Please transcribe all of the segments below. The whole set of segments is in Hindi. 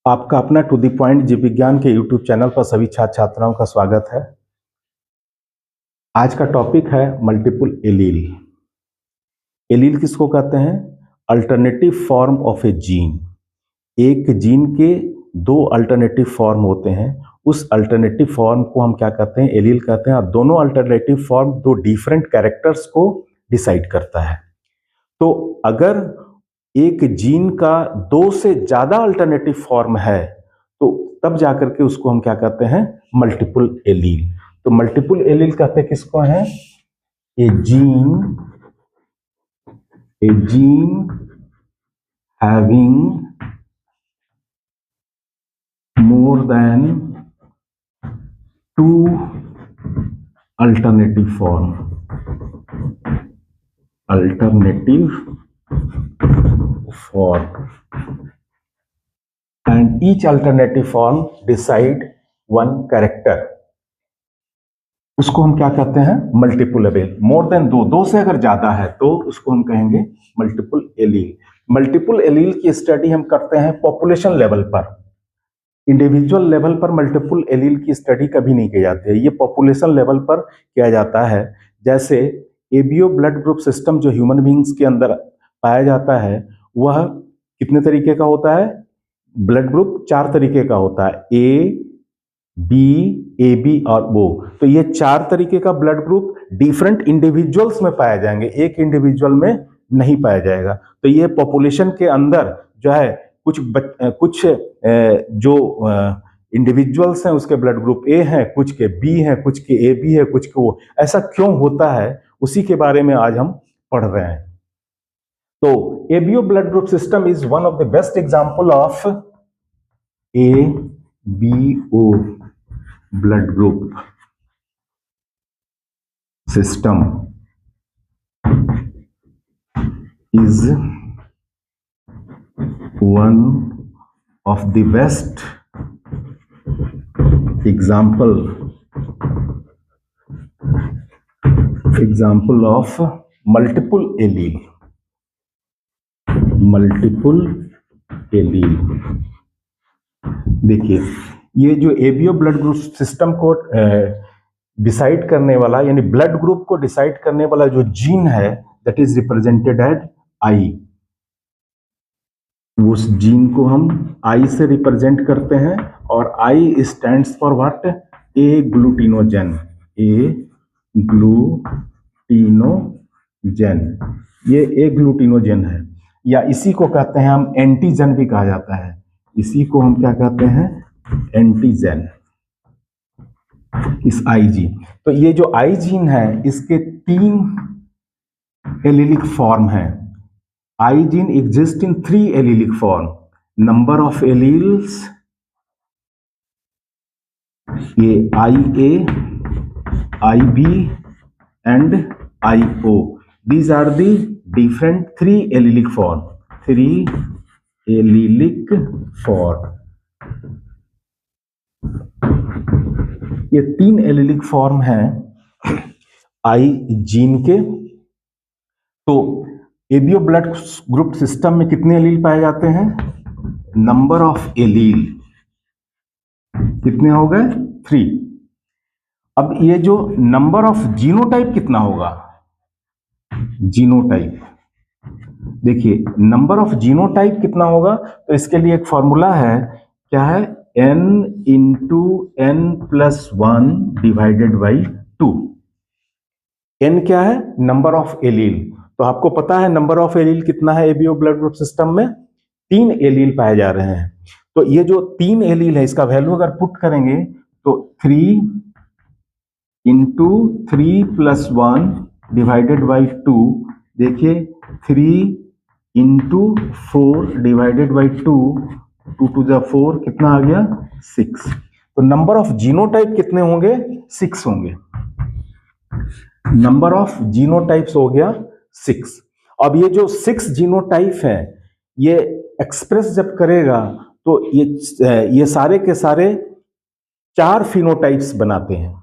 आपका अपना टू द पॉइंट जीव विज्ञान के यूट्यूब चैनल पर सभी छात्र छात्राओं का स्वागत है। आज का टॉपिक है मल्टीपल एलील। एलील किसको कहते हैं? Alternative form of A gene. एक जीन के दो अल्टरनेटिव फॉर्म होते हैं, उस अल्टरनेटिव फॉर्म को हम क्या कहते हैं? एलील कहते हैं। और दोनों अल्टरनेटिव फॉर्म दो डिफरेंट कैरेक्टर्स को डिसाइड करता है। तो अगर एक जीन का दो से ज्यादा अल्टरनेटिव फॉर्म है तो तब जाकर के उसको हम क्या कहते हैं? Multiple allele. तो मल्टीपल एलील कहते हैं किसको है? A gene having more than two alternative form. And each alternative form decide one character. उसको हम क्या कहते हैं? Multiple allele. मोर देन दो से अगर ज्यादा है तो उसको हम कहेंगे मल्टीपल एलील। मल्टीपल एलील की स्टडी हम करते हैं पॉपुलेशन लेवल पर। इंडिविजुअल लेवल पर मल्टीपल एलील की स्टडी कभी नहीं की जाती है, ये पॉपुलेशन लेवल पर किया जाता है। जैसे एबीओ ब्लड ग्रुप सिस्टम जो ह्यूमन बींग्स के अंदर पाया जाता है वह कितने तरीके का होता है? ब्लड ग्रुप 4 तरीके का होता है, ए बी और ओ। तो ये 4 तरीके का ब्लड ग्रुप डिफरेंट इंडिविजुअल्स में पाया जाएंगे, एक इंडिविजुअल में नहीं पाया जाएगा। तो ये पॉपुलेशन के अंदर जो है कुछ जो इंडिविजुअल्स हैं उसके ब्लड ग्रुप ए हैं, कुछ के बी हैं, कुछ के ए बी है, कुछ के ओ। ऐसा क्यों होता है उसी के बारे में आज हम पढ़ रहे हैं। तो ABO blood group system is one of the best example of ABO blood group system is one of the best example of multiple allele। देखिए ये जो एबीओ ब्लड ग्रुप सिस्टम को डिसाइड करने वाला यानी ब्लड ग्रुप को डिसाइड करने वाला जो जीन है that is represented as I. उस जीन को हम आई से रिप्रेजेंट करते हैं और आई स्टैंड्स फॉर व्हाट? ए ग्लूटिनोजेन। ये ए ग्लूटिनोजेन है, या इसी को कहते हैं हम एंटीजन भी कहा जाता है। इसी को हम क्या कहते हैं? एंटीजन, इस आई जीन। तो ये जो आई जीन है इसके 3 एलीलिक फॉर्म है। I gene exist in 3 allelic form. Number of alleles, ये I A, I B and I O. These are the different 3 allelic form. 3 allelic form. ये 3 एलीलिक फॉर्म हैं आई जीन के। तो एबीओ ब्लड ग्रुप सिस्टम में कितने एलील पाए जाते हैं? नंबर ऑफ एलील कितने हो गए? 3। अब ये जो नंबर ऑफ जीनोटाइप कितना होगा? जीनोटाइप देखिए नंबर ऑफ जीनोटाइप कितना होगा? तो इसके लिए एक फॉर्मूला है, क्या है? n into n plus 1 divided by 2। n क्या है? Number of allele. तो आपको पता है नंबर ऑफ एलील कितना है एबीओ ब्लड ग्रुप सिस्टम में? 3 एलील पाए जा रहे हैं। तो ये जो 3 एलील है इसका वैल्यू अगर पुट करेंगे तो 3 इंटू 3 प्लस 1 डिवाइडेड बाई 2। देखिए 3 into 4 divided by 2, 2 to the 4 कितना आ गया? 6। तो नंबर ऑफ जीनोटाइप कितने होंगे? 6 होंगे। नंबर ऑफ जीनोटाइप्स हो गया 6। अब ये जो 6 जीनोटाइप है ये एक्सप्रेस जब करेगा तो ये सारे के सारे 4 फिनोटाइप्स बनाते हैं।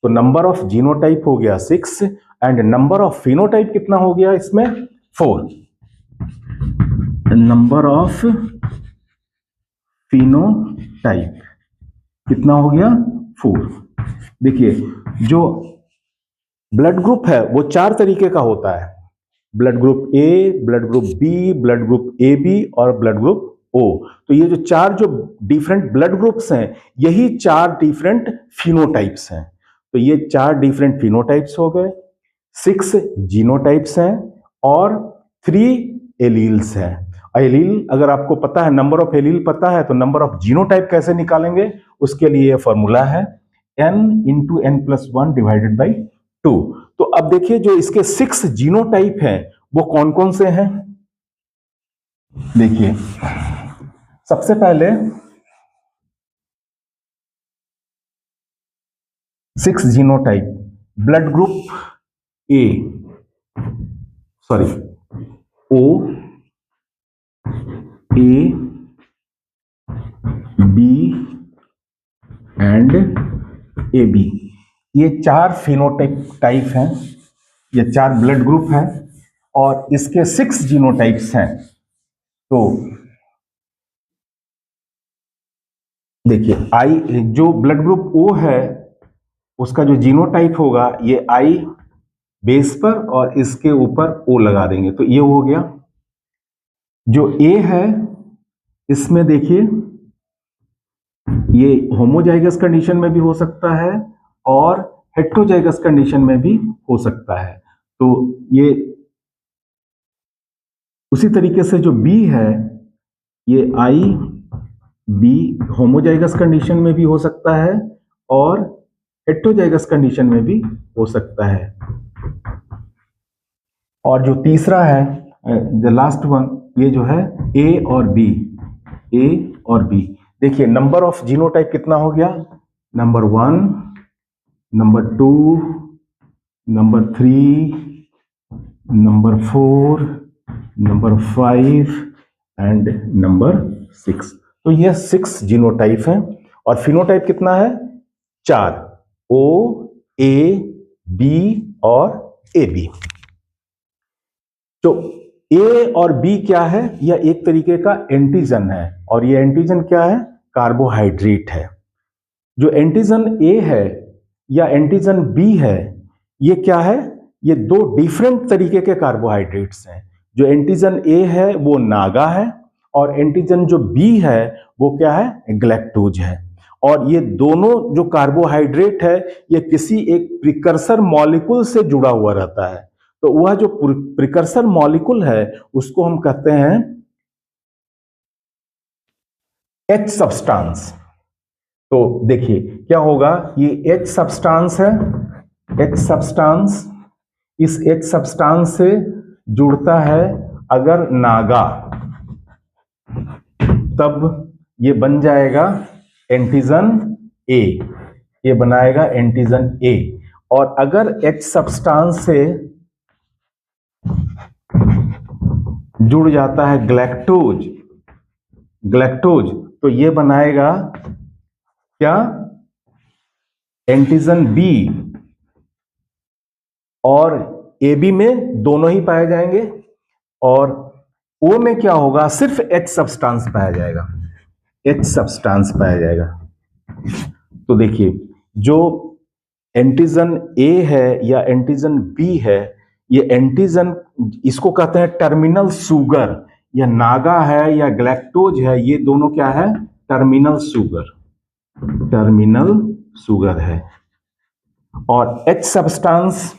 तो नंबर ऑफ जीनोटाइप हो गया 6 एंड नंबर ऑफ फिनोटाइप कितना हो गया इसमें? 4। नंबर ऑफ फिनोटाइप कितना हो गया 4। देखिए जो ब्लड ग्रुप है वो 4 तरीके का होता है, blood group A, blood group B, blood group A B और ब्लड ग्रुप ओ। तो ये जो 4 जो डिफरेंट ब्लड ग्रुप्स हैं यही 4 डिफरेंट फिनोटाइप्स हैं। तो ये 4 डिफरेंट फिनोटाइप्स हो गए, 6 जीनोटाइप्स हैं और 3 एलील्स हैं। एलील अगर आपको पता है, नंबर ऑफ एलील पता है, तो नंबर ऑफ जीनोटाइप कैसे निकालेंगे उसके लिए ये फॉर्मूला है n × n+1 डिवाइडेड बाई 2। तो अब देखिए जो इसके 6 जीनोटाइप हैं वो कौन कौन से हैं। देखिए सबसे पहले 6 genotype, blood group A, sorry O, A, B and A B, ये 4 फिनोटाइप हैं, ये 4 ब्लड ग्रुप हैं और इसके 6 जीनोटाइप्स हैं। तो देखिए आई, जो ब्लड ग्रुप ओ है उसका जो जीनोटाइप होगा ये आई बेस पर और इसके ऊपर ओ लगा देंगे, तो ये हो गया। जो ए है इसमें देखिए ये होमोजाइगस कंडीशन में भी हो सकता है और हेट्रोजाइगस कंडीशन में भी हो सकता है। तो ये उसी तरीके से जो बी है ये आई बी होमोजाइगस कंडीशन में भी हो सकता है और हेट्रोजाइगस कंडीशन में भी हो सकता है। और जो तीसरा है द लास्ट वन, ये जो है ए और बी, ए और बी। देखिए नंबर ऑफ जीनोटाइप कितना हो गया, number 1, number 2, number 3, number 4, number 5 and number 6। तो ये 6 जीनोटाइप हैं और फिनोटाइप कितना है 4, ओ, ए, बी और ए बी। तो ए और बी क्या है, यह एक तरीके का एंटीजन है और ये एंटीजन क्या है, कार्बोहाइड्रेट है। जो एंटीजन ए है या एंटीजन बी है ये क्या है, ये 2 डिफरेंट तरीके के कार्बोहाइड्रेट्स हैं। जो एंटीजन ए है वो नागा है और एंटीजन जो बी है वो क्या है, ग्लैक्टोज है। और ये दोनों जो कार्बोहाइड्रेट है ये किसी एक प्रिकर्सर मॉलिक्यूल से जुड़ा हुआ रहता है। तो वह जो प्रिकर्सर मॉलिक्यूल है उसको हम कहते हैं एच सब्सटेंस। तो देखिए क्या होगा, ये एच सब्सटेंस है, एच सब्सटेंस, इस एच सब्सटेंस से जुड़ता है अगर नागा, तब ये बन जाएगा एंटीजन ए, ये बनाएगा एंटीजन ए। और अगर एच सब्सटेंस से जुड़ जाता है ग्लैक्टोज, ग्लैक्टोज, तो ये बनाएगा क्या, एंटीजन बी। और ए बी में दोनों ही पाए जाएंगे और ओ में क्या होगा, सिर्फ एच सब्सटेंस पाया जाएगा, एच सब्सटेंस पाया जाएगा। तो देखिए जो एंटीजन ए है या एंटीजन बी है, ये एंटीजन इसको कहते हैं टर्मिनल शुगर, या नागा है या ग्लैक्टोज है, ये दोनों क्या है, टर्मिनल शुगर, टर्मिनल शुगर है। और एच सब्सटेंस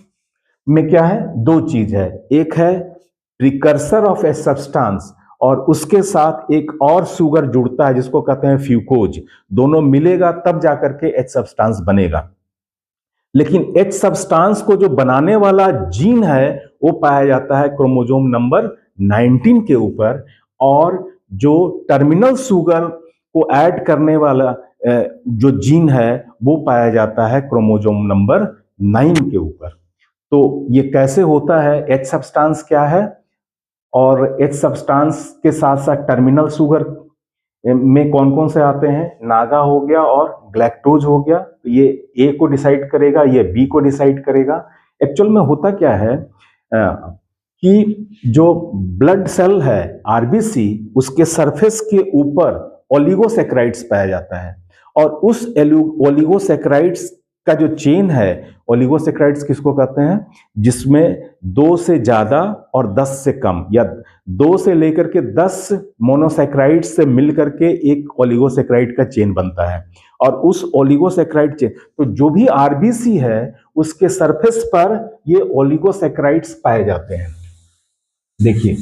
में क्या है, 2 चीज है, एक है प्रिकर्सर ऑफ एच सब्सटेंस और उसके साथ एक और शुगर जुड़ता है जिसको कहते हैं फ्यूकोज। दोनों मिलेगा तब जाकर के एच सब्सटेंस बनेगा। लेकिन एच सब्सटेंस को जो बनाने वाला जीन है वो पाया जाता है क्रोमोसोम नंबर 19 के ऊपर, और जो टर्मिनल शुगर को ऐड करने वाला जो जीन है वो पाया जाता है क्रोमोसोम नंबर 9 के ऊपर। तो ये कैसे होता है, एच सब्सटेंस क्या है और एच सब्सटेंस के साथ साथ टर्मिनल शुगर में कौन कौन से आते हैं, नागा हो गया और ग्लैक्टोज हो गया। तो ये ए को डिसाइड करेगा, ये बी को डिसाइड करेगा। एक्चुअल में होता क्या है कि जो ब्लड सेल है आरबीसी, उसके सरफेस के ऊपर ओलिगोसैकेराइड्स पाया जाता है। और उस ओलिगोसैकेराइड्स का जो चेन है, ओलिगोसैकेराइड्स किसको कहते हैं, जिसमें 2 से ज्यादा और 10 से कम, या 2 से लेकर के 10 मोनोसैकेराइड से मिलकर के एक ओलिगोसैकेराइड का चेन बनता है। और उस ओलिगोसैकेराइड चेन, तो जो भी आरबीसी है उसके सरफेस पर ये ओलिगोसैकेराइड्स पाए जाते हैं। देखिए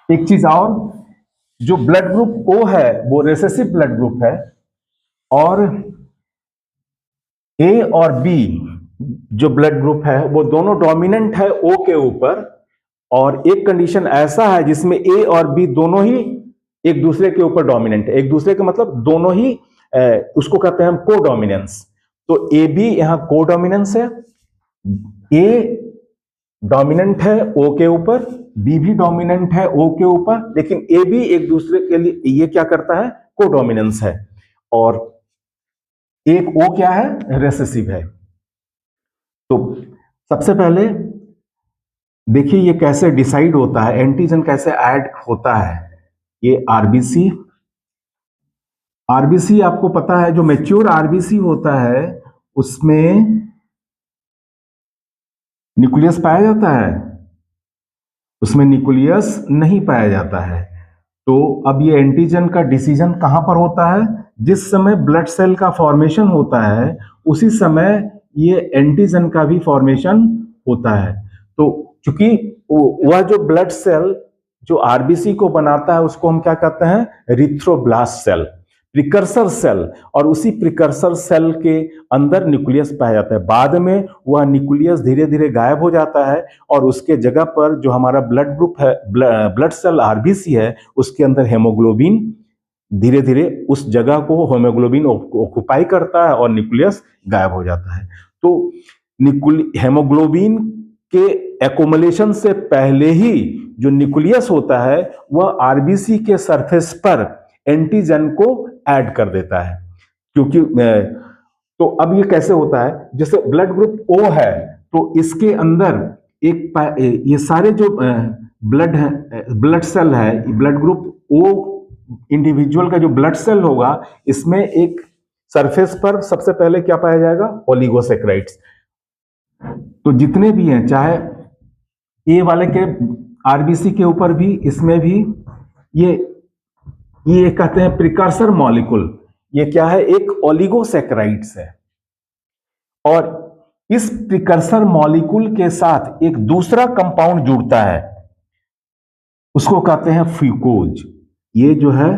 एक चीज और, जो ब्लड ग्रुप ओ है वो रिसेसिव ब्लड ग्रुप है, और ए और बी जो ब्लड ग्रुप है वो दोनों डोमिनेंट है ओ के ऊपर। और एक कंडीशन ऐसा है जिसमें ए और बी दोनों ही एक दूसरे के ऊपर डोमिनेंट है। एक दूसरे का मतलब दोनों ही उसको कहते हैं हम को डोमिनेंस। तो ए बी यहां को डोमिनेंस है, ए डोमिनेंट है ओ के ऊपर, बी भी डोमिनेंट है ओ के ऊपर, लेकिन ए बी एक दूसरे के लिए ये क्या करता है, को डोमिनेंस है। और एक ओ क्या है, रेसेसिव है। तो सबसे पहले देखिए ये कैसे डिसाइड होता है, एंटीजन कैसे ऐड होता है। ये आरबीसी, आरबीसी आपको पता है जो मैच्योर आरबीसी होता है उसमें न्यूक्लियस पाया जाता है, उसमें न्यूक्लियस नहीं पाया जाता है। तो अब ये एंटीजन का डिसीजन कहां पर होता है, जिस समय ब्लड सेल का फॉर्मेशन होता है उसी समय ये एंटीजन का भी फॉर्मेशन होता है। तो चूंकि वह जो ब्लड सेल जो आरबीसी को बनाता है उसको हम क्या कहते हैं, रिथ्रोब्लास्ट सेल, प्रिकर्सर सेल। और उसी प्रिकर्सर सेल के अंदर न्यूक्लियस पाया जाता है। बाद में वह न्यूक्लियस धीरे धीरे गायब हो जाता है और उसके जगह पर जो हमारा ब्लड ग्रुप है, ब्लड सेल आरबीसी है, उसके अंदर हेमोग्लोबिन धीरे धीरे उस जगह को हेमोग्लोबिन ऑक्युपाई करता है और न्यूक्लियस गायब हो जाता है। तो हेमोग्लोबिन के एक्युमुलेशन से पहले ही जो न्यूक्लियस होता है वह आरबीसी के सरफेस पर एंटीजन को ऐड कर देता है। क्योंकि तो अब ये कैसे होता है, जैसे ब्लड ग्रुप ओ है तो इसके अंदर एक ये सारे जो ब्लड सेल है, ब्लड ग्रुप ओ इंडिविजुअल का जो ब्लड सेल होगा इसमें एक सरफेस पर सबसे पहले क्या पाया जाएगा, ओलिगोसैकेराइड्स। तो जितने भी हैं, चाहे ए वाले के आरबीसी के ऊपर भी, इसमें भी ये कहते हैं प्रिकर्सर मॉलिक्यूल। ये क्या है, एक ओलिगोसैकेराइड्स है। और इस प्रिकर्सर मॉलिक्यूल के साथ एक दूसरा कंपाउंड जुड़ता है, उसको कहते हैं फ्यूकोज। ये जो है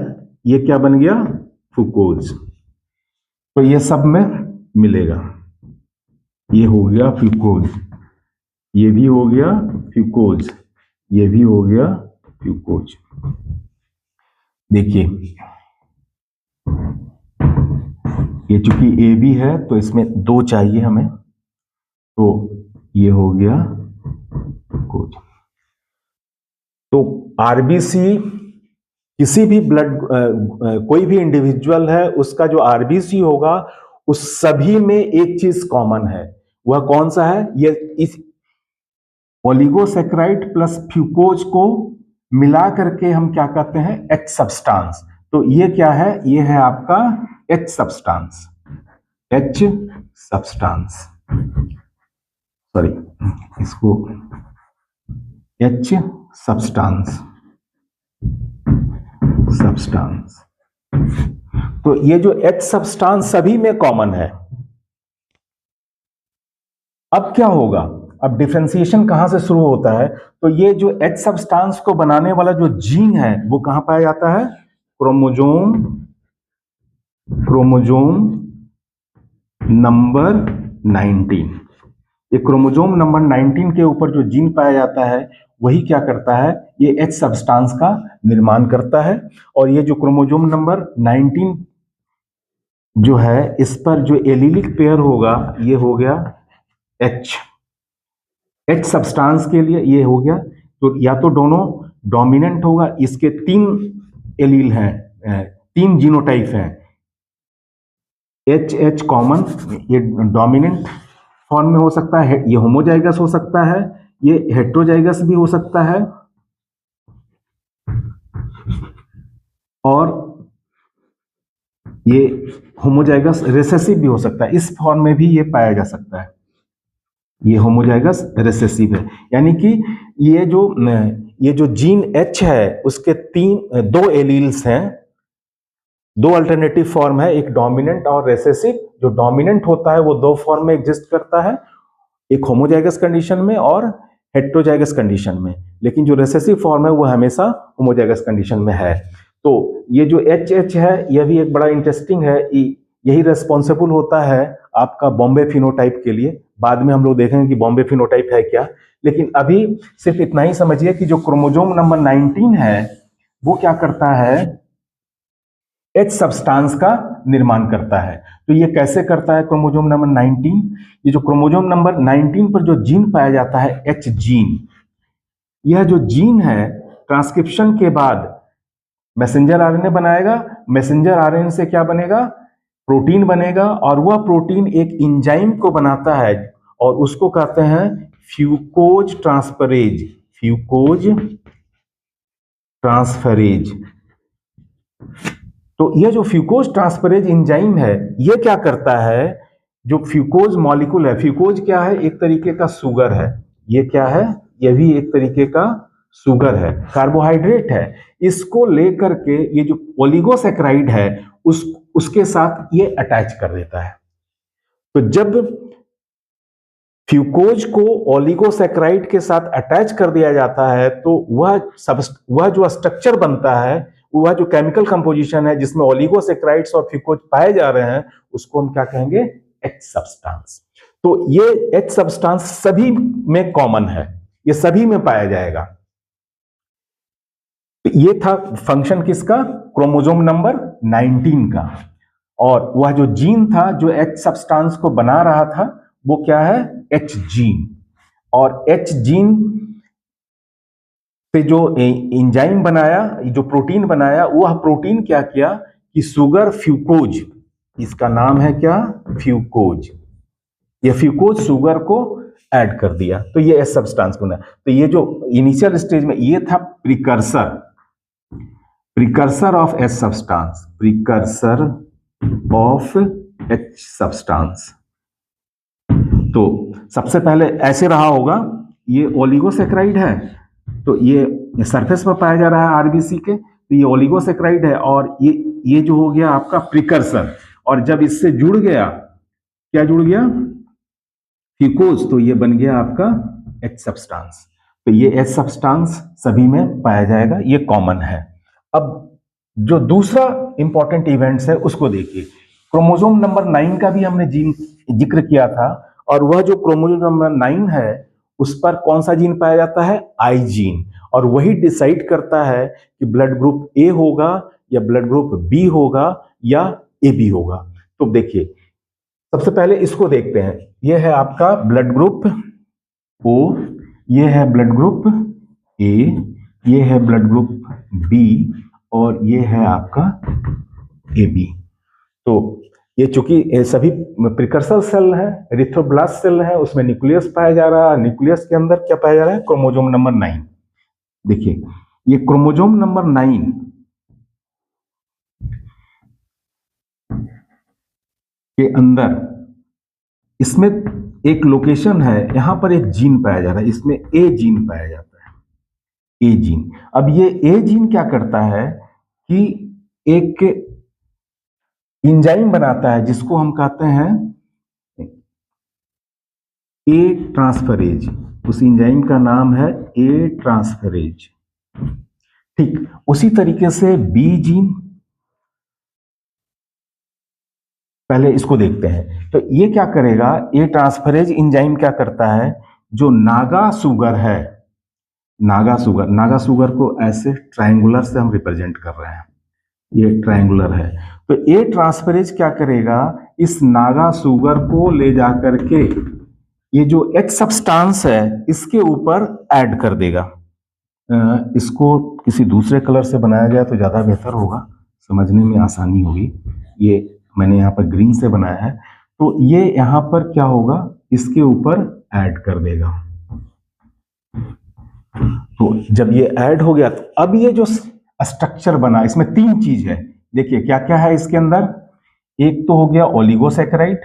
ये क्या बन गया, फ्यूकोज। तो ये सब में मिलेगा, ये हो गया फ्यूकोज, ये भी हो गया फ्यूकोज, ये भी हो गया फ्यूकोज। देखिए ये चूंकि ए बी है तो इसमें 2 चाहिए हमें, तो ये हो गया फ्यूकोज। तो आरबीसी किसी भी ब्लड कोई भी इंडिविजुअल है उसका जो आरबीसी होगा उस सभी में एक चीज कॉमन है। वह कौन सा है, ये इस ओलिगोसैकेराइड प्लस फ्यूकोज को मिला करके हम क्या कहते हैं, एच सब्सटेंस। तो ये क्या है, ये है आपका H substance, H substance, sorry इसको एच सब्सटेंस, सब्सटेंस। तो ये जो एच सब्सटेंस सभी में कॉमन है। अब क्या होगा, अब डिफरेंशिएशन कहां से शुरू होता है, तो ये जो एच सब्सटेंस को बनाने वाला जो जीन है वो कहां पाया जाता है, क्रोमोजोम नंबर 19। ये क्रोमोजोम नंबर 19 के ऊपर जो जीन पाया जाता है वही क्या करता है, ये एच सब्सटेंस का निर्माण करता है। और ये जो क्रोमोजोम नंबर 19 जो है इस पर जो एलिलिक पेयर होगा ये हो गया एच सब्सटेंस के लिए ये हो गया। तो या तो दोनों डोमिनेंट होगा, इसके 3 एलील हैं, 3 जीनोटाइप हैं, एच कॉमन, ये डोमिनेंट फॉर्म में हो सकता है, ये होमोजाइगस हो सकता है, ये हेट्रोजाइगस भी हो सकता है। और ये होमोजाइगस रिसेसिव भी हो सकता है, इस फॉर्म में भी ये पाया जा सकता है, ये होमोजाइगस रिसेसिव है। यानी कि ये जो जीन H है उसके दो एलील्स हैं, दो अल्टरनेटिव फॉर्म है, एक डोमिनेंट और रिसेसिव। जो डोमिनेंट होता है वो दो फॉर्म में एग्जिस्ट करता है, एक होमोजाइगस कंडीशन में और हेटेरोजाइगस कंडीशन में, लेकिन जो रिसेसिव फॉर्म है वो हमेशा होमोजाइगस कंडीशन में है। तो ये जो HH है यह भी एक बड़ा इंटरेस्टिंग है, यही रेस्पॉन्सिबल होता है आपका बॉम्बे फिनोटाइप के लिए। बाद में हम लोग देखेंगे कि बॉम्बे फिनोटाइप है क्या, लेकिन अभी सिर्फ इतना ही समझिए कि जो क्रोमोसोम नंबर 19 है वो क्या करता है, H सब्सटेंस का निर्माण करता है। तो ये कैसे करता है क्रोमोसोम नंबर 19? ये जो क्रोमोसोम नंबर 19 पर जो जीन पाया जाता है H जीन, यह जो जीन है ट्रांसक्रिप्शन के बाद मैसेंजर आरएनए बनाएगा, मैसेंजर आरएनए से क्या बनेगा, प्रोटीन बनेगा, और वह प्रोटीन एक एंजाइम को बनाता है और उसको कहते हैं फ्यूकोज ट्रांसफरेज, फ्यूकोज ट्रांसफरेज। तो यह जो फ्यूकोज ट्रांसफरेज एंजाइम है ये क्या करता है, जो फ्यूकोज मॉलिक्यूल है, फ्यूकोज क्या है, एक तरीके का शुगर है, ये क्या है, यह भी एक तरीके का शुगर है, कार्बोहाइड्रेट है। इसको लेकर के ये जो ओलिगोसैकेराइड है उसके साथ ये अटैच कर देता है। तो जब फ्यूकोज को ओलिगोसैकेराइड के साथ अटैच कर दिया जाता है तो वह जो स्ट्रक्चर बनता है, वह जो केमिकल कंपोजिशन है जिसमें ओलिगोसैकेराइड्स और फ्यूकोज पाए जा रहे हैं, उसको हम क्या कहेंगे, H सब्सटेंस। तो ये H सब्सटेंस सभी में कॉमन है, ये सभी में पाया जाएगा। ये था फंक्शन किसका, क्रोमोसोम नंबर 19 का। और वह जो जीन था जो H सब्सटेंस को बना रहा था वो क्या है, H जीन। और H जीन पे जो एंजाइम बनाया, जो प्रोटीन बनाया, वह प्रोटीन क्या किया कि शुगर फ्यूकोज, इसका नाम है क्या, फ्यूकोज, ये फ्यूकोज शुगर को ऐड कर दिया, तो ये एच सब्सटेंस बना। तो ये जो इनिशियल स्टेज में ये था precursor of H substance, precursor of H substance. तो सबसे पहले ऐसे रहा होगा, ये ओलिगोसैकेराइड है, तो ये सरफेस पर पाया जा रहा है आरबीसी के, तो ये ओलिगोसैकेराइड है, और ये जो हो गया आपका प्रिकर्सर, और जब इससे जुड़ गया, क्या जुड़ गया, फ्यूकोज, तो ये बन गया आपका एच सब्सटेंस। तो ये एच सब्सटेंस सभी में पाया जाएगा, ये कॉमन है। अब जो दूसरा इंपॉर्टेंट इवेंट्स है उसको देखिए। क्रोमोसोम नंबर 9 का भी हमने जिक्र किया था, और वह जो क्रोमोसोम नंबर 9 है उस पर कौन सा जीन पाया जाता है, आई जीन, और वही डिसाइड करता है कि ब्लड ग्रुप ए होगा या ब्लड ग्रुप बी होगा या ए बी होगा। तो देखिए सबसे पहले इसको देखते हैं, यह है आपका ब्लड ग्रुप ओ, ये है ब्लड ग्रुप ए, ये है ब्लड ग्रुप बी, और ये है आपका ए बी। तो ये चूंकि सभी प्रिकर्सर सेल है, एरिथ्रोब्लास्ट सेल है, उसमें न्यूक्लियस पाया जा रहा है, न्यूक्लियस के अंदर क्या पाया जा रहा है, क्रोमोसोम नंबर 9। देखिए ये क्रोमोसोम नंबर 9 के अंदर इसमें एक लोकेशन है, यहां पर एक जीन पाया जा रहा है, इसमें ए जीन पाया जाता है, ए जीन। अब ये ए जीन क्या करता है कि एक एंजाइम बनाता है जिसको हम कहते हैं ए ट्रांसफरेज, उस एंजाइम का नाम है ए ट्रांसफरेज। ठीक उसी तरीके से बी जीन, पहले इसको देखते हैं। तो ये क्या करेगा, ए ट्रांसफरेज एंजाइम क्या करता है, जो नागा शुगर है, नागा शुगर को ऐसे ट्रायंगुलर से हम रिप्रेजेंट कर रहे हैं, ये ट्रायंगुलर है। तो ए ट्रांसफरेज क्या करेगा, इस नागा शुगर को ले जाकर के ये जो एच सब्सटेंस है इसके ऊपर ऐड कर देगा। इसको किसी दूसरे कलर से बनाया जाए तो ज्यादा बेहतर होगा, समझने में आसानी होगी। ये मैंने यहाँ पर ग्रीन से बनाया है, तो ये यहाँ पर क्या होगा, इसके ऊपर ऐड कर देगा। तो जब ये ऐड हो गया तो अब ये जो स्ट्रक्चर बना। इसमें 3 चीज है, देखिए क्या क्या है इसके अंदर। एक तो हो गया ओलिगोसैकेराइड,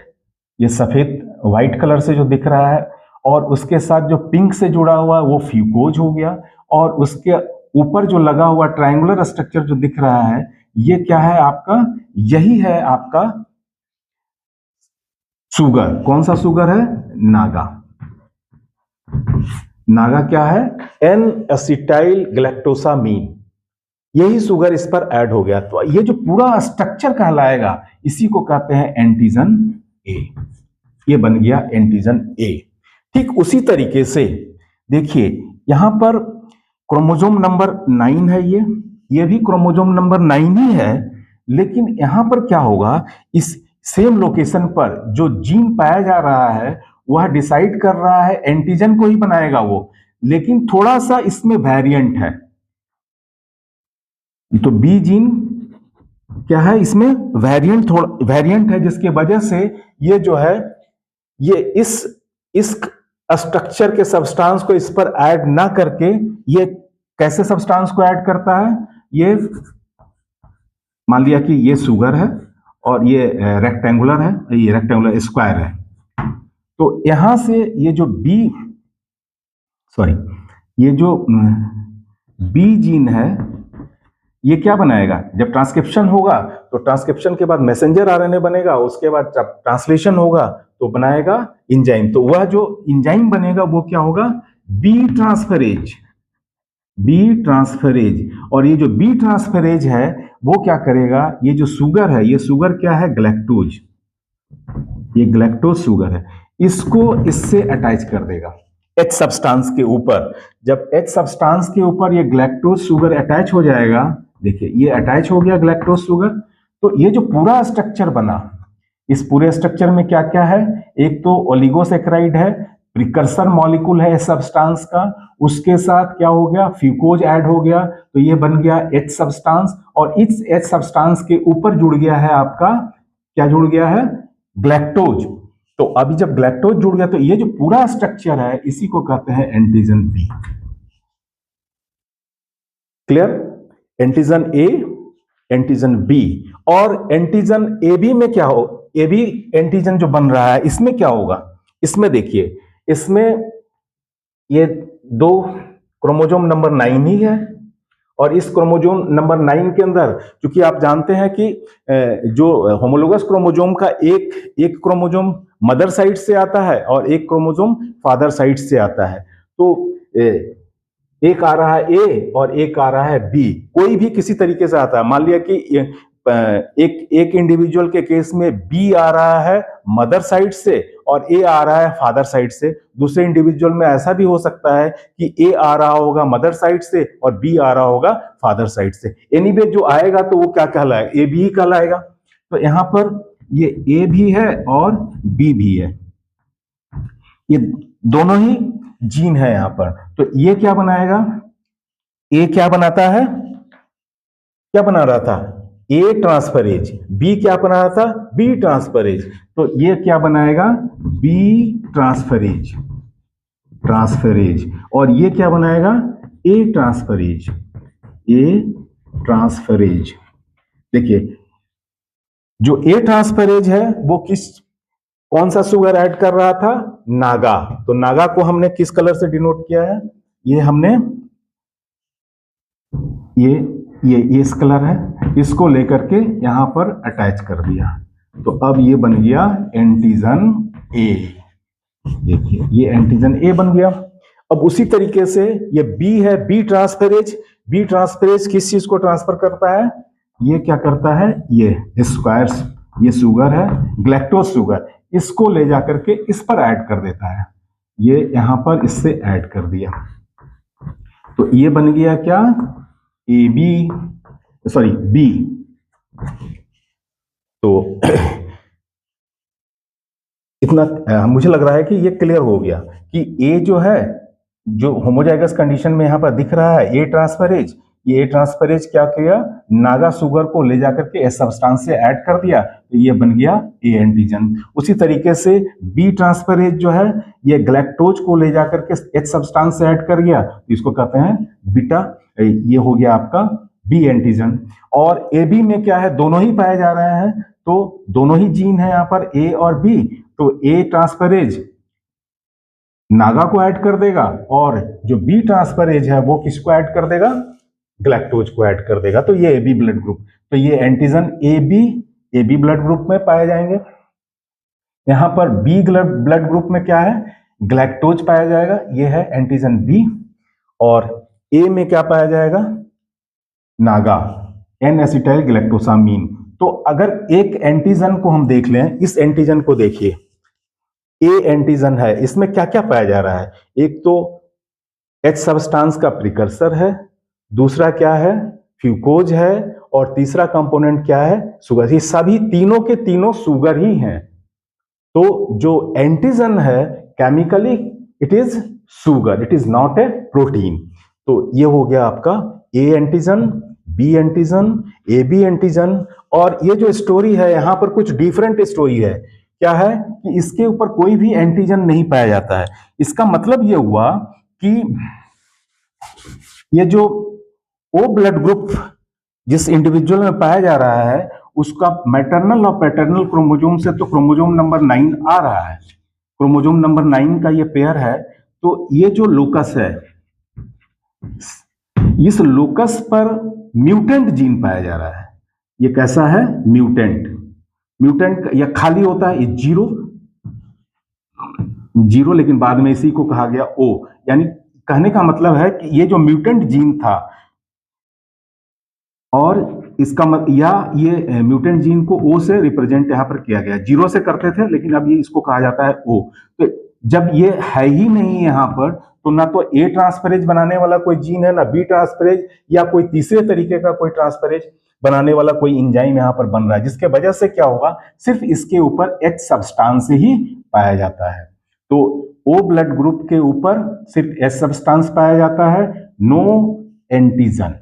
ये सफेद व्हाइट कलर से जो दिख रहा है, और उसके साथ जो पिंक से जुड़ा हुआ है वो फ्यूकोज हो गया, और उसके ऊपर जो लगा हुआ ट्रायंगुलर स्ट्रक्चर जो दिख रहा है ये क्या है आपका, यही है आपका शुगर। कौन सा शुगर है? नागा। नागा क्या है? एन एसिटाइल ग्लैक्टोसामीन, यही शुगर इस पर ऐड हो गया। तो ये जो पूरा स्ट्रक्चर कहलाएगा इसी को कहते हैं एंटीजन ए। ये बन गया एंटीजन ए। ठीक उसी तरीके से देखिए यहां पर क्रोमोसोम नंबर 9 है, ये भी क्रोमोसोम नंबर 9 ही है, लेकिन यहां पर क्या होगा, इस सेम लोकेशन पर जो जीन पाया जा रहा है वह डिसाइड कर रहा है एंटीजन को ही बनाएगा वो, लेकिन थोड़ा सा इसमें वेरिएंट है। तो बी जीन क्या है, इसमें वेरिएंट, थोड़ा वेरिएंट है, जिसकी वजह से ये जो है ये इस स्ट्रक्चर के सब्सटेंस को इस पर ऐड ना करके ये कैसे सब्सटेंस को ऐड करता है, ये मान लिया कि ये शुगर है और ये रेक्टेंगुलर है, ये रेक्टेंगुलर स्क्वायर है, तो यहां से ये जो ये जो बी जीन है ये क्या बनाएगा, जब ट्रांसक्रिप्शन होगा तो ट्रांसक्रिप्शन के बाद मैसेंजर आरएनए बनेगा, उसके बाद जब ट्रांसलेशन होगा तो बनाएगा एंजाइम। तो वह जो एंजाइम बनेगा वो क्या होगा, बी ट्रांसफेरेज। बी ट्रांसफेरेज, और ये जो बी ट्रांसफेरेज है वो क्या करेगा, ये जो शुगर है, ये शुगर क्या है, ग्लैक्टोज, ये ग्लैक्टोज शुगर है, इसको इससे अटैच कर देगा H सब्सटेंस के ऊपर। जब H सब्सटेंस के ऊपर ये ग्लैक्टोज शुगर अटैच हो जाएगा, देखिए ये अटैच हो गया ग्लैक्टोज शुगर, तो ये जो पूरा स्ट्रक्चर बना, इस पूरे स्ट्रक्चर में क्या क्या है, एक तो ओलिगोसैकेराइड है, प्रिकर्सर मॉलिक्यूल है सब्सटेंस का, उसके साथ क्या हो गया, फ्यूकोज ऐड हो गया, तो ये बन गया H सब्सटेंस, और इस H सब्सटेंस के ऊपर जुड़ गया है आपका, क्या जुड़ गया है, ग्लैक्टोज। तो अभी जब ग्लैक्टोज जुड़ गया तो ये जो पूरा स्ट्रक्चर है इसी को कहते हैं antigen B. Clear? Antigen A, antigen B, और एंटीजन ए बी में क्या हो, ए बी एंटीजन जो बन रहा है इसमें क्या होगा, इसमें देखिए, इसमें ये 2 क्रोमोसोम नंबर 9 ही है, और इस क्रोमोसोम नंबर 9 के अंदर क्योंकि आप जानते हैं कि जो होमोलोगस क्रोमोसोम का एक क्रोमोसोम मदर साइड से आता है और एक क्रोमोसोम फादर साइड से आता है, तो एक आ रहा है ए और एक आ रहा है बी, कोई भी किसी तरीके से आता है। मान लिया कि एक इंडिविजुअल के केस में बी आ रहा है मदर साइड से और ए आ रहा है फादर साइड से, दूसरे इंडिविजुअल में ऐसा भी हो सकता है कि ए आ रहा होगा मदर साइड से और बी आ रहा होगा फादर साइड से। एनीवे जो आएगा तो वो क्या कहलाएगा, ए बी ही कहलाएगा। तो यहां पर ये ए भी है और बी भी है, ये दोनों ही जीन है यहां पर। तो ये क्या बनाएगा, ए क्या बनाता है, क्या बना रहा था, ए ट्रांसफरेज, बी क्या बना रहा था, बी ट्रांसफरेज, तो ये क्या बनाएगा, बी ट्रांसफरेज, और ये क्या बनाएगा, ए ट्रांसफरेज, ए ट्रांसफरेज। देखिए जो ए ट्रांसफरेज है वो कौन सा शुगर ऐड कर रहा था, नागा। तो नागा को हमने किस कलर से डिनोट किया है, ये हमने ये इस कलर है, इसको लेकर के यहां पर अटैच कर दिया, तो अब ये बन गया एंटीजन ए। देखिए ये एंटीजन ए बन गया। अब उसी तरीके से ये बी है, बी ट्रांसफेरेज किस चीज को ट्रांसफर करता है, ये क्या करता है, ये स्क्वायर्स, ये शुगर है ग्लैक्टोज शुगर, इसको ले जाकर के इस पर ऐड कर देता है, ये यहां पर इससे ऐड कर दिया, तो ये बन गया क्या, ए बी, सॉरी बी। तो इतना मुझे लग रहा है कि ये क्लियर हो गया कि ए जो है, जो होमोजाइगस कंडीशन में यहां पर दिख रहा है ए ट्रांसफरेज, ये ए ट्रांसफरेज क्या किया, नागा शुगर को ले जाकर के एस सब्सटेंस से ऐड कर दिया, तो ये बन गया ए एंटीजन। उसी तरीके से बी ट्रांसफरेज जो है ये ग्लैक्टोज को ले जाकर के एच सब्सटेंस से ऐड कर गया, तो इसको कहते हैं बीटा, ये हो गया आपका बी एंटीजन, और ए बी में क्या है, दोनों ही पाए जा रहे हैं, तो दोनों ही जीन है यहाँ पर ए और बी, तो ए ट्रांसफरेज नागा को ऐड कर देगा और जो बी ट्रांसफरेज है वो किसको ऐड कर देगा, ग्लैक्टोज को ऐड कर देगा। तो ये ए बी ब्लड ग्रुप, तो ये antigen A B blood group में पाए जाएंगे। यहां पर बी ब्लड ग्रुप में क्या है, ग्लैक्टोज पाया जाएगा, ये है एंटीजन बी, और ए में क्या पाया जाएगा, नागा, एन एसिटाइल ग्लैक्टोसामीन। तो अगर एक एंटीजन को हम देख लें, इस एंटीजन को देखिए, ए एंटीजन है, इसमें क्या क्या पाया जा रहा है, एक तो एच सब्सटेंस का प्रिकर्सर है, दूसरा क्या है, फ्यूकोज है, और तीसरा कंपोनेंट क्या है, सुगर। ये सभी तीनों के तीनों सुगर ही हैं। तो जो एंटीजन है chemically it is sugar, it is not a protein. तो ये हो गया आपका A antigen, B antigen, A B antigen. और ये जो स्टोरी है यहां पर कुछ डिफरेंट स्टोरी है। क्या है कि इसके ऊपर कोई भी एंटीजन नहीं पाया जाता है। इसका मतलब ये हुआ कि ये जो ओ ब्लड ग्रुप जिस इंडिविजुअल में पाया जा रहा है उसका मैटरनल और पैटर्नल क्रोमोजोम से तो क्रोमोजोम नंबर 9 आ रहा है, क्रोमोजोम नंबर 9 का ये पेयर है। तो ये जो लोकस है, इस लोकस पर म्यूटेंट जीन पाया जा रहा है। ये कैसा है, म्यूटेंट या खाली होता है, ये जीरो, लेकिन बाद में इसी को कहा गया ओ। यानी कहने का मतलब है कि ये जो म्यूटेंट जीन था और इसका या ये म्यूटेंट जीन को ओ से रिप्रेजेंट यहां पर किया गया, जीरो से करते थे लेकिन अब ये इसको कहा जाता है ओ। तो जब ये है ही नहीं यहां पर, तो ना तो ए ट्रांसफरेज बनाने वाला कोई जीन है, ना बी ट्रांसफरेज या कोई तीसरे तरीके का कोई ट्रांसफरेज बनाने वाला कोई इंजाइम यहां पर बन रहा है, जिसके वजह से क्या होगा, सिर्फ इसके ऊपर एच सब्सटेंस ही पाया जाता है। तो ओ ब्लड ग्रुप के ऊपर सिर्फ एच सब्सटेंस पाया जाता है, नो एंटीजन।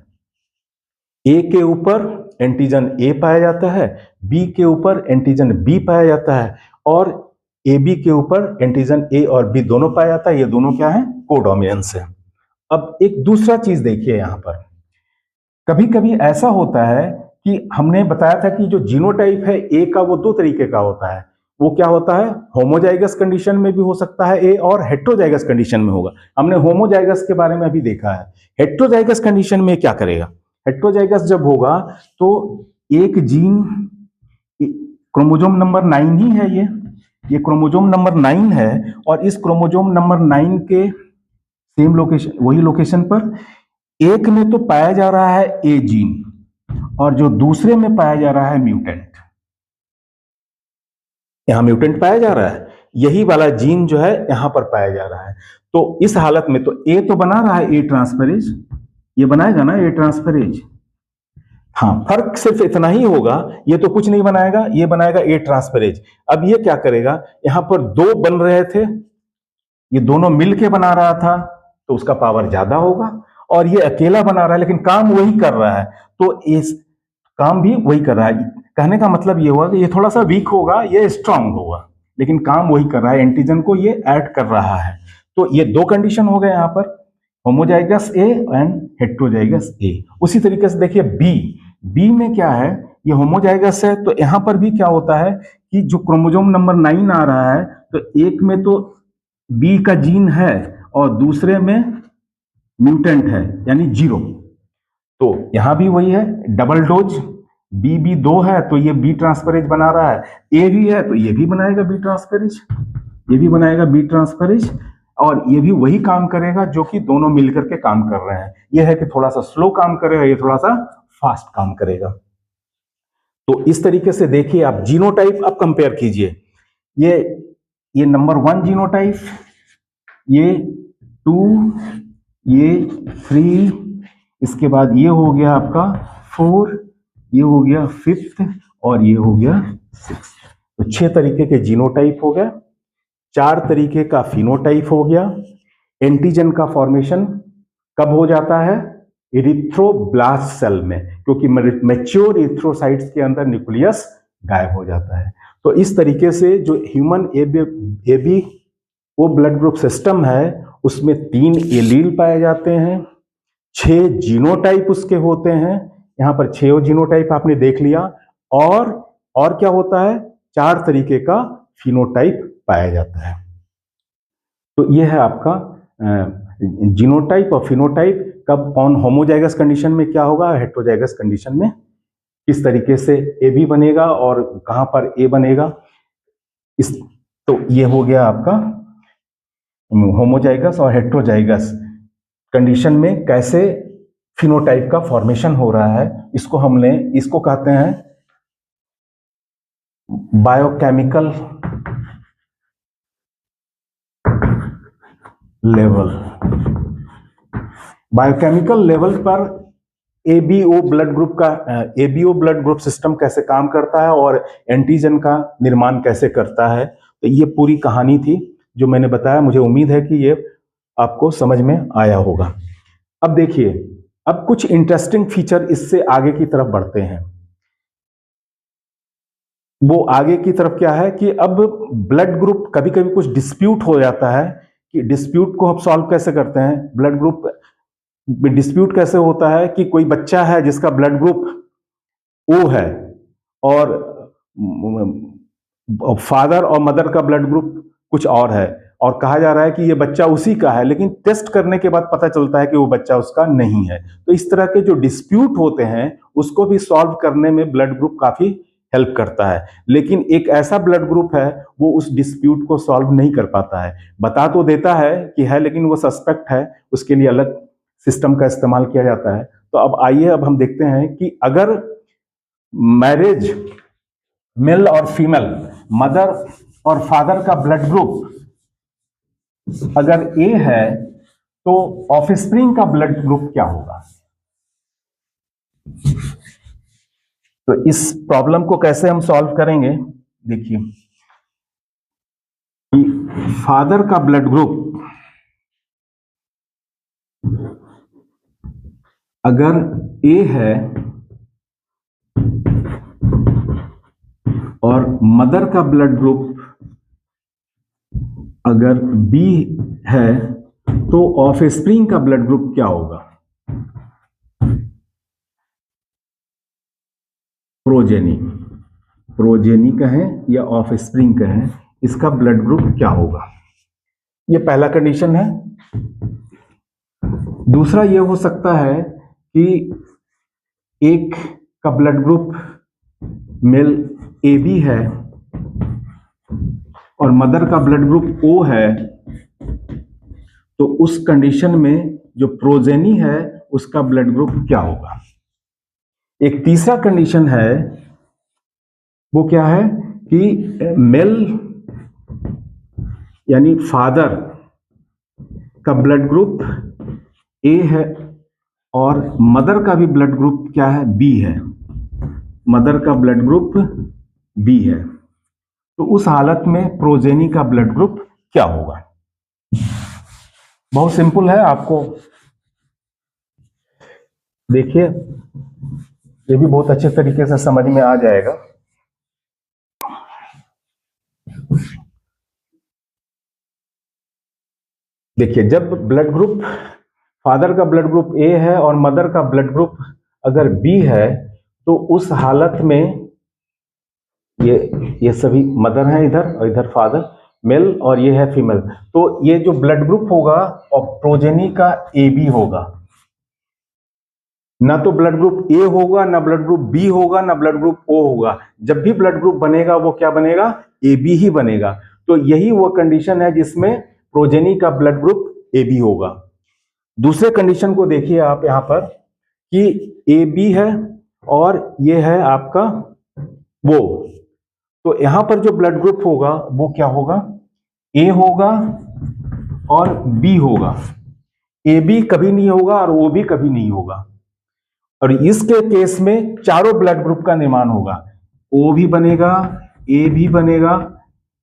ए के ऊपर एंटीजन ए पाया जाता है, बी के ऊपर एंटीजन बी पाया जाता है, और ए बी के ऊपर एंटीजन ए और बी दोनों पाया जाता है। ये दोनों क्या है, कोडोमिनेंस है। अब एक दूसरा चीज देखिए यहां पर, कभी कभी ऐसा होता है कि हमने बताया था कि जो जीनोटाइप है ए का वो दो तरीके का होता है। वो क्या होता है, होमोजाइगस कंडीशन में भी हो सकता है ए, और हेट्रोजाइगस कंडीशन में होगा। हमने होमोजाइगस के बारे में अभी देखा है। हेट्रोजाइगस कंडीशन में क्या करेगा, हेट्रोजाइगस जब होगा तो एक जीन, क्रोमोजोम नंबर 9 ही है, ये क्रोमोजोम नंबर 9 है, और इस क्रोमोजोम नंबर 9 के सेम लोकेशन, वही लोकेशन पर एक में तो पाया जा रहा है ए जीन और जो दूसरे में पाया जा रहा है म्यूटेंट। यहां म्यूटेंट पाया जा रहा है, यही वाला जीन जो है यहां पर पाया जा रहा है। तो इस हालत में तो ए तो बना रहा है ए ट्रांसफरेज, ये बनाएगा ना ए ट्रांसफरेज। हाँ, फर्क सिर्फ इतना ही होगा, ये तो कुछ नहीं बनाएगा, ये बनाएगा ए ट्रांसफरेज। अब ये क्या करेगा, यहां पर दो बन रहे थे, ये दोनों मिलके बना रहा था तो उसका पावर ज्यादा होगा, और ये अकेला बना रहा है लेकिन काम वही कर रहा है, तो इस काम भी वही कर रहा है। कहने का मतलब ये हुआ कि ये थोड़ा सा वीक होगा, ये स्ट्रांग होगा, लेकिन काम वही कर रहा है, एंटीजन को ये ऐड कर रहा है। तो ये दो कंडीशन हो गए यहाँ पर, होमोजाइगस ए एंड हेट्रोजाइगस ए। उसी तरीके से देखिए बी में क्या है, ये होमोजाइगस है, तो यहां पर भी क्या होता है कि जो क्रोमोजोम नंबर 9 आ रहा है, तो एक में तो बी का जीन है और दूसरे में म्यूटेंट है, यानी जीरो। तो यहां भी वही है, डबल डोज, बी भी 2 है तो ये बी ट्रांसफरेज बना रहा है, ए भी है तो ये भी बनाएगा बी ट्रांसफरेज, ये भी बनाएगा बी ट्रांसफरेज, और ये भी वही काम करेगा जो कि दोनों मिलकर के काम कर रहे हैं। ये है कि थोड़ा सा स्लो काम करेगा, ये थोड़ा सा फास्ट काम करेगा। तो इस तरीके से देखिए आप जीनोटाइप अब कंपेयर कीजिए, ये नंबर 1 जीनोटाइप, ये 2, ये 3, इसके बाद ये हो गया आपका 4, ये हो गया 5th, और ये हो गया 6th। तो 6 तरीके के जीनोटाइप हो गए, 4 तरीके का फिनोटाइप हो गया। एंटीजन का फॉर्मेशन कब हो जाता है, इरिथ्रोब्लास्ट सेल में, क्योंकि मैच्योर इरिथ्रोसाइट्स के अंदर न्यूक्लियस गायब हो जाता है। तो इस तरीके से जो human A B O blood group system है उसमें 3 एलील पाए जाते हैं, 6 जीनोटाइप उसके होते हैं, यहाँ पर 6 जीनोटाइप आपने देख लिया। और क्या होता है, 4 तरीके का फिनोटाइप पाया जाता है। तो ये है आपका जीनोटाइप और फिनोटाइप। कब कौन होमोजाइगस कंडीशन में क्या होगा, हेटेरोजाइगस कंडीशन में किस तरीके से ए बी बनेगा और कहां पर ए बनेगा। इस तो ये हो गया आपका होमोजाइगस और हेटेरोजाइगस कंडीशन में कैसे फिनोटाइप का फॉर्मेशन हो रहा है। इसको कहते हैं बायोकेमिकल लेवल। बायोकेमिकल लेवल पर एबीओ ब्लड ग्रुप सिस्टम कैसे काम करता है और एंटीजन का निर्माण कैसे करता है। तो ये पूरी कहानी थी जो मैंने बताया। मुझे उम्मीद है कि ये आपको समझ में आया होगा। अब देखिए, अब कुछ इंटरेस्टिंग फीचर इससे आगे की तरफ बढ़ते हैं। वो आगे की तरफ क्या है कि अब ब्लड ग्रुप कभी कभी कुछ डिस्प्यूट हो जाता है कि डिस्प्यूट को हम सॉल्व कैसे करते हैं। ब्लड ग्रुप डिस्प्यूट कैसे होता है कि कोई बच्चा है जिसका ब्लड ग्रुप ओ है और फादर और मदर का ब्लड ग्रुप कुछ और है, और कहा जा रहा है कि ये बच्चा उसी का है, लेकिन टेस्ट करने के बाद पता चलता है कि वो बच्चा उसका नहीं है। तो इस तरह के जो डिस्प्यूट होते हैं उसको भी सॉल्व करने में ब्लड ग्रुप काफी हेल्प करता है। लेकिन एक ऐसा ब्लड ग्रुप है वो उस डिस्प्यूट को सॉल्व नहीं कर पाता है। बता तो देता है कि है, लेकिन वो सस्पेक्ट है, उसके लिए अलग सिस्टम का इस्तेमाल किया जाता है। तो अब आइए, अब हम देखते हैं कि अगर मैरिज मेल और फीमेल, मदर और फादर का ब्लड ग्रुप अगर ए है तो ऑफस्प्रिंग का ब्लड ग्रुप क्या होगा। तो इस प्रॉब्लम को कैसे हम सॉल्व करेंगे, देखिए कि फादर का ब्लड ग्रुप अगर ए है और मदर का ब्लड ग्रुप अगर बी है तो ऑफस्प्रिंग का ब्लड ग्रुप क्या होगा। प्रोजेनी कहें या ऑफस्प्रिंग कहें, इसका ब्लड ग्रुप क्या होगा। ये पहला कंडीशन है। दूसरा ये हो सकता है कि एक का blood group male A B है और मदर का ब्लड ग्रुप ओ है, तो उस कंडीशन में जो प्रोजेनी है उसका ब्लड ग्रुप क्या होगा। एक तीसरा कंडीशन है, वो क्या है कि मेल यानी फादर का ब्लड ग्रुप ए है और मदर का भी ब्लड ग्रुप क्या है, बी है। मदर का ब्लड ग्रुप बी है, तो उस हालत में प्रोजेनी का ब्लड ग्रुप क्या होगा। बहुत सिंपल है, आपको देखिए ये भी बहुत अच्छे तरीके से समझ में आ जाएगा। देखिए, जब ब्लड ग्रुप फादर का ब्लड ग्रुप ए है और मदर का ब्लड ग्रुप अगर बी है, तो उस हालत में ये सभी मदर हैं इधर और इधर फादर, मेल, और ये है फीमेल। तो ये जो ब्लड ग्रुप होगा और प्रोजेनी का ए बी होगा। ना तो ब्लड ग्रुप ए होगा, ना ब्लड ग्रुप बी होगा, ना ब्लड ग्रुप ओ होगा। जब भी ब्लड ग्रुप बनेगा वो क्या बनेगा, ए बी ही बनेगा। तो यही वो कंडीशन है जिसमें प्रोजेनी का ब्लड ग्रुप ए बी होगा। दूसरे कंडीशन को देखिए आप यहां पर कि ए बी है और ये है आपका वो, तो यहां पर जो ब्लड ग्रुप होगा वो क्या होगा, ए होगा और बी होगा। ए बी कभी नहीं होगा और ओ बी कभी नहीं होगा। और इसके केस में चारों ब्लड ग्रुप का निर्माण होगा। ओ भी बनेगा, ए भी बनेगा,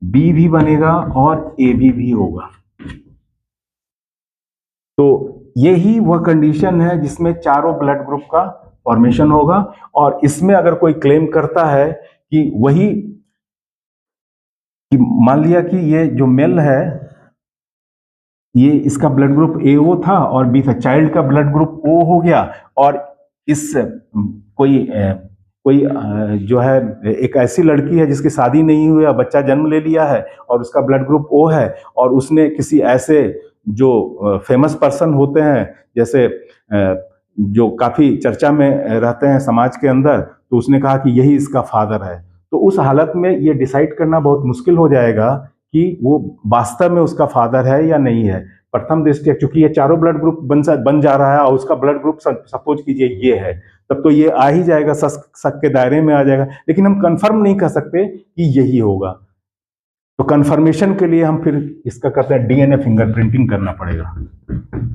बी भी बनेगा और ए बी भी होगा। तो यही वह कंडीशन है जिसमें चारों ब्लड ग्रुप का फॉर्मेशन होगा। और इसमें अगर कोई क्लेम करता है कि वही, कि मान लिया कि ये जो मेल है ये इसका ब्लड ग्रुप ए ओ था और बी था, चाइल्ड का ब्लड ग्रुप ओ हो गया और इस कोई जो है एक ऐसी लड़की है जिसकी शादी नहीं हुई है, बच्चा जन्म ले लिया है और उसका ब्लड ग्रुप ओ है, और उसने किसी ऐसे जो फेमस पर्सन होते हैं, जैसे जो काफी चर्चा में रहते हैं समाज के अंदर, तो उसने कहा कि यही इसका फादर है, तो उस हालत में ये डिसाइड करना बहुत मुश्किल हो जाएगा कि वो वास्तव में उसका फादर है या नहीं है। प्रथम दृष्टया चूंकि ये चारों ब्लड ग्रुप बन जा रहा है और उसका ब्लड ग्रुप सपोज कीजिए ये है, तब तो ये आ ही जाएगा, शक के दायरे में आ जाएगा, लेकिन हम कंफर्म नहीं कर सकते कि यही होगा। तो कंफर्मेशन के लिए हम फिर इसका करते हैं डीएनए फिंगरप्रिंटिंग करना पड़ेगा,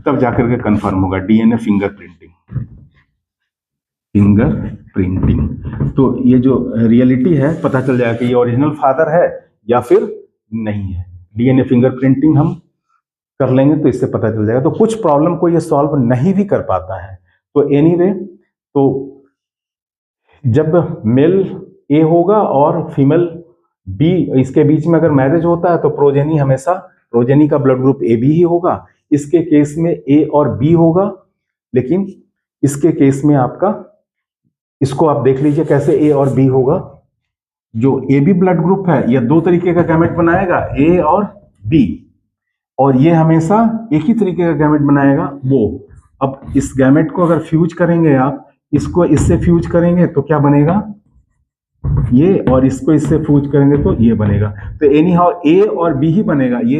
तब जाकर के कंफर्म होगा। डीएनए फिंगरप्रिंटिंग, तो ये जो रियलिटी है पता चल जाएगा कि ये ओरिजिनल फादर है या फिर नहीं है। डीएनए फिंगरप्रिंटिंग हम कर लेंगे तो इससे पता चल जाएगा। तो कुछ प्रॉब्लम को ये सॉल्व नहीं भी कर पाता है। तो एनीवे, तो जब मेल ए होगा और फीमेल बी, इसके बीच में अगर मैरिज होता है तो प्रोजेनी हमेशा, प्रोजेनी का ब्लड ग्रुप ए बी ही होगा। इसके केस में ए और बी होगा, लेकिन इसके केस में आपका, इसको आप देख लीजिए कैसे ए और बी होगा। जो ए बी ब्लड ग्रुप है यह दो तरीके का गैमेट बनाएगा, ए और बी, और ये हमेशा एक ही तरीके का गैमेट बनाएगा वो। अब इस गैमेट को अगर फ्यूज करेंगे आप, इसको इससे फ्यूज करेंगे तो क्या बनेगा ये, और इसको इससे फ्यूज करेंगे तो ये बनेगा। तो एनी हाउ ए और बी ही बनेगा। ये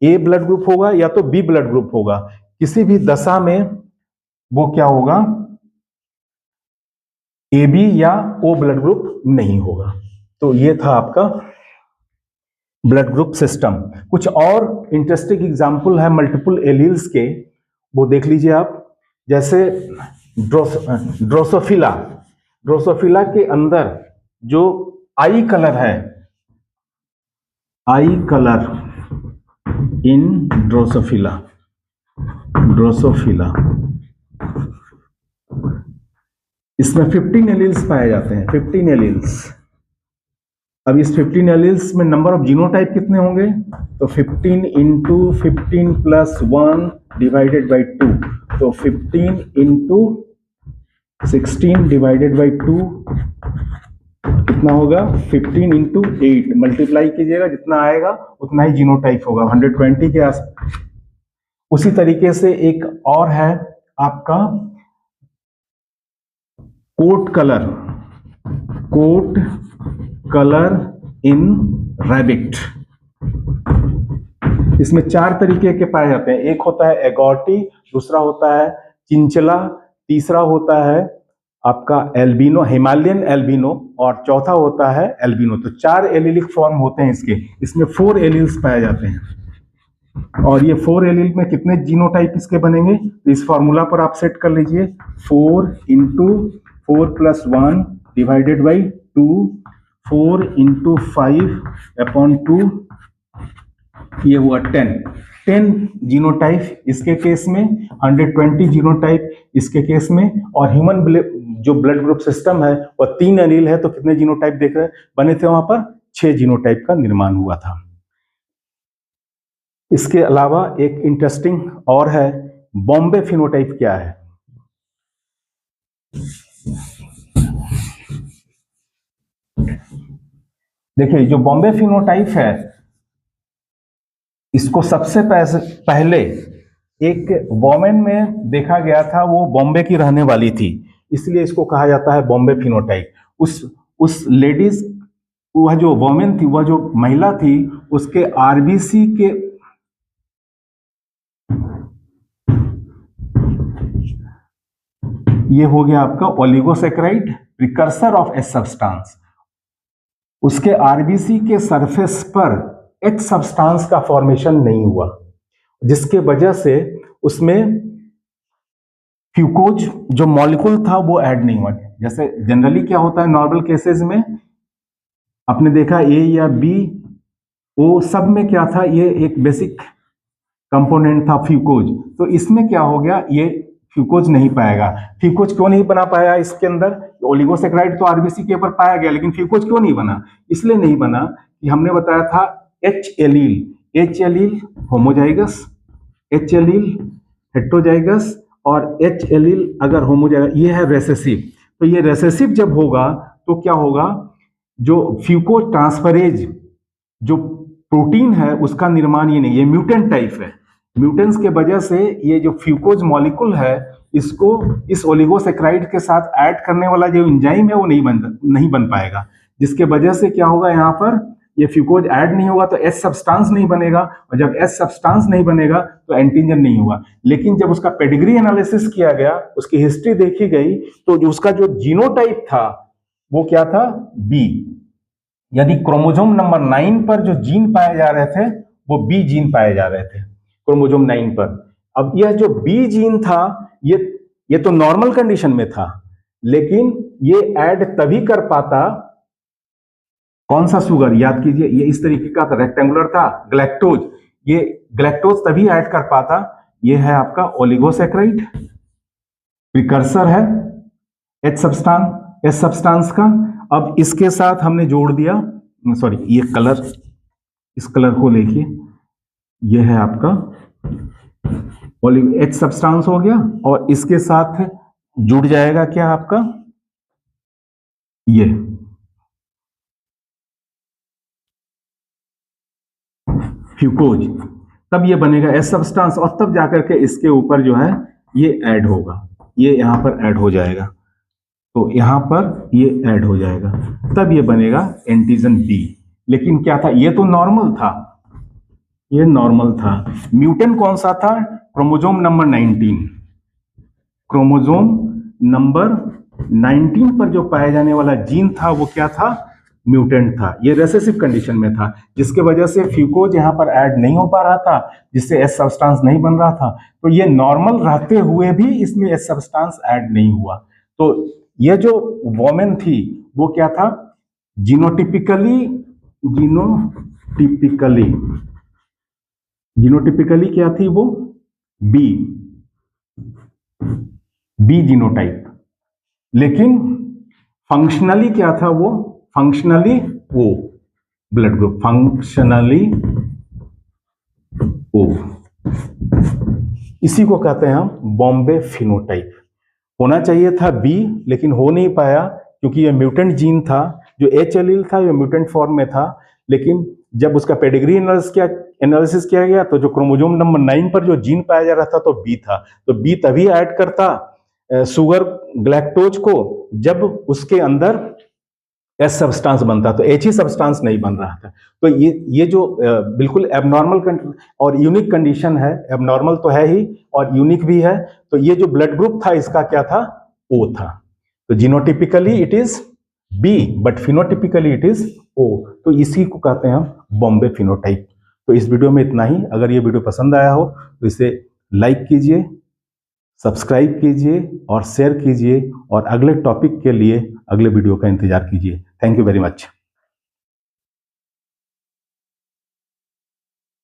ए ब्लड ग्रुप होगा या तो बी ब्लड ग्रुप होगा, किसी भी दशा में वो क्या होगा, ए बी या ओ ब्लड ग्रुप नहीं होगा। तो ये था आपका ब्लड ग्रुप सिस्टम। कुछ और इंटरेस्टिंग एग्जाम्पल है मल्टीपल एलील्स के, वो देख लीजिए आप। जैसे ड्रोसोफिला, ड्रोसोफिला के अंदर जो आई कलर है, आई कलर इन ड्रोसोफिला, ड्रोसोफिला, इसमें 15 एलील्स पाए जाते हैं, 15 एलील्स। अब इस 15 एलील्स में नंबर ऑफ जीनोटाइप कितने होंगे, तो 15 इंटू 15 प्लस 1 डिवाइडेड बाई 2, तो 15 इंटू 16 डिवाइडेड बाई 2 कितना होगा, 15 इंटू 8 मल्टीप्लाई कीजिएगा, जितना आएगा उतना ही जीनोटाइप होगा, 120 के आस। उसी तरीके से एक और है आपका coat colour, coat colour in rabbit. इसमें 4 तरीके के पाए जाते हैं। एक होता है एगॉटी, दूसरा होता है चिंचला, तीसरा होता है आपका एल्बिनो, हिमालयन एल्बिनो, और चौथा होता है एल्बिनो। तो 4 एलीलिक फॉर्म होते हैं इसके। इसमें 4 एलील्स पाए जाते हैं, और ये 4 एलील में कितने जीनोटाइप इसके बनेंगे, तो इस फॉर्मूला पर आप सेट कर लीजिए, 4 into 4 plus 1 divided by 2, 4 into 5 upon 2, ये हुआ 10 जीनोटाइप इसके केस में, 120 जीनोटाइप इसके केस में। और ह्यूमन जो ब्लड ग्रुप सिस्टम है वह 3 एलील है, तो कितने जीनोटाइप देख रहे हैं बने थे वहां पर, 6 जीनोटाइप का निर्माण हुआ था। इसके अलावा एक इंटरेस्टिंग और है, बॉम्बे फिनोटाइप क्या है। देखिए जो बॉम्बे फिनोटाइप है, इसको सबसे पहले एक वोमेन में देखा गया था, वो बॉम्बे की रहने वाली थी, इसलिए इसको कहा जाता है बॉम्बे फिनोटाइप। उस लेडीज, वह जो वोमेन थी, वह जो महिला थी, उसके आरबीसी के ये हो गया आपका oligosaccharide precursor of H substance. उसके आरबीसी के सरफेस पर एच सब्सटेंस का फॉर्मेशन नहीं हुआ, जिसके वजह से उसमें फ्यूकोज जो मॉलिक्यूल था वो ऐड नहीं हुआ। जैसे जनरली क्या होता है नॉर्मल केसेस में, आपने देखा ए या बी ओ सब में क्या था, ये एक बेसिक कंपोनेंट था फ्यूकोज। तो इसमें क्या हो गया, ये फ्यूकोज नहीं पाएगा। फ्यूकोज क्यों नहीं बना पाया इसके अंदर, ओलिगोसैकेराइड तो आरबीसी के ऊपर पाया गया, लेकिन फ्यूकोज क्यों नहीं बना, इसलिए नहीं बना कि हमने बताया था H allele homozygous, H allele heterozygous, और H एलील अगर होमोजाइगस, ये है रेसेसिव, तो ये रेसेसिव जब होगा तो क्या होगा, जो फ्यूको ट्रांसफरेज जो प्रोटीन है उसका निर्माण ये नहीं, ये म्यूटेंट टाइप है। म्यूटेंट्स के वजह से ये जो फ्यूकोज मॉलिक्यूल है इसको इस ओलिगोसेक्राइड के साथ ऐड करने वाला जो एंजाइम है वो नहीं बन पाएगा, जिसके वजह से क्या होगा, यहाँ पर ये फ्यूकोज ऐड नहीं होगा तो एस सब्सटेंस नहीं बनेगा, और जब एस सब्सटेंस नहीं बनेगा तो एंटीजन नहीं होगा। लेकिन जब उसका पेडिग्री एनालिसिस किया गया, उसकी हिस्ट्री देखी गई, तो जो उसका जो जीनोटाइप था वो क्या था, बी, यानी क्रोमोसोम नंबर 9 पर जो जीन पाए जा रहे थे वो बी जीन पाए जा रहे थे क्रोमोसोम 9 पर। अब यह जो बी जीन था ये तो नॉर्मल कंडीशन में था, लेकिन ये ऐड तभी कर पाता, कौन सा शुगर, याद कीजिए, ये इस तरीके का था, रेक्टेंगुलर था, ग्लैक्टोज, ये ग्लैक्टोज तभी ऐड कर पाता, ये है आपका ओलिगोसैकराइड, प्रिकर्सर है एच सब्सटेंस का। अब इसके साथ हमने जोड़ दिया, सॉरी ये कलर, इस कलर को लेके, ये है आपका एच सब्सटेंस हो गया, और इसके साथ जुड़ जाएगा क्या आपका, ये फ्यूकोज, तब ये बनेगा एस सब्सटेंस, और तब जाकर के इसके ऊपर जो है ये ऐड होगा, ये यहां पर ऐड हो जाएगा, तो यहां पर ये ऐड हो जाएगा, तब ये बनेगा एंटीजन बी। लेकिन क्या था, ये तो नॉर्मल था, ये नॉर्मल था। म्यूटेंट कौन सा था, क्रोमोसोम नंबर 19, क्रोमोसोम नंबर 19 पर जो पाया जाने वाला जीन था वो क्या था, म्यूटेंट था, ये रेसेसिव कंडीशन में था, जिसके वजह से फ्यूकोज यहां पर ऐड नहीं हो पा रहा था, जिससे एस सब्सटेंस नहीं बन रहा था, तो ये नॉर्मल रहते हुए भी इसमें एस सब्सटेंस ऐड नहीं हुआ। तो ये जो वोमेन थी वो क्या था, जीनोटिपिकली क्या थी वो, बी जीनोटाइप, लेकिन फंक्शनली क्या था वो, functionally O blood group, functionally O, इसी को कहते हैं हम बॉम्बे फिनोटाइप। होना चाहिए था बी, लेकिन हो नहीं पाया क्योंकि ये म्यूटेंट जीन था, जो एच एलील था ये म्यूटेंट फॉर्म में था, लेकिन जब उसका पेडिग्री एनालिसिस किया गया तो जो क्रोमोसोम नंबर 9 पर जो जीन पाया जा रहा था तो बी था, तो बी तभी ऐड करता शुगर ग्लैक्टोज को जब उसके अंदर एस सब्सटेंस बनता, तो एच ही सब्सटेंस नहीं बन रहा था। तो ये जो बिल्कुल एबनॉर्मल और यूनिक कंडीशन है, एबनॉर्मल तो है ही और यूनिक भी है, तो ये जो ब्लड ग्रुप था इसका क्या था, ओ था। तो genotypically it is B but phenotypically it is O, तो इसी को कहते हैं हम बॉम्बे फिनोटाइप। तो इस वीडियो में इतना ही। अगर ये वीडियो पसंद आया हो तो इसे लाइक कीजिए, सब्सक्राइब कीजिए और शेयर कीजिए, और अगले टॉपिक के लिए अगले वीडियो का इंतजार कीजिए। Thank you very much.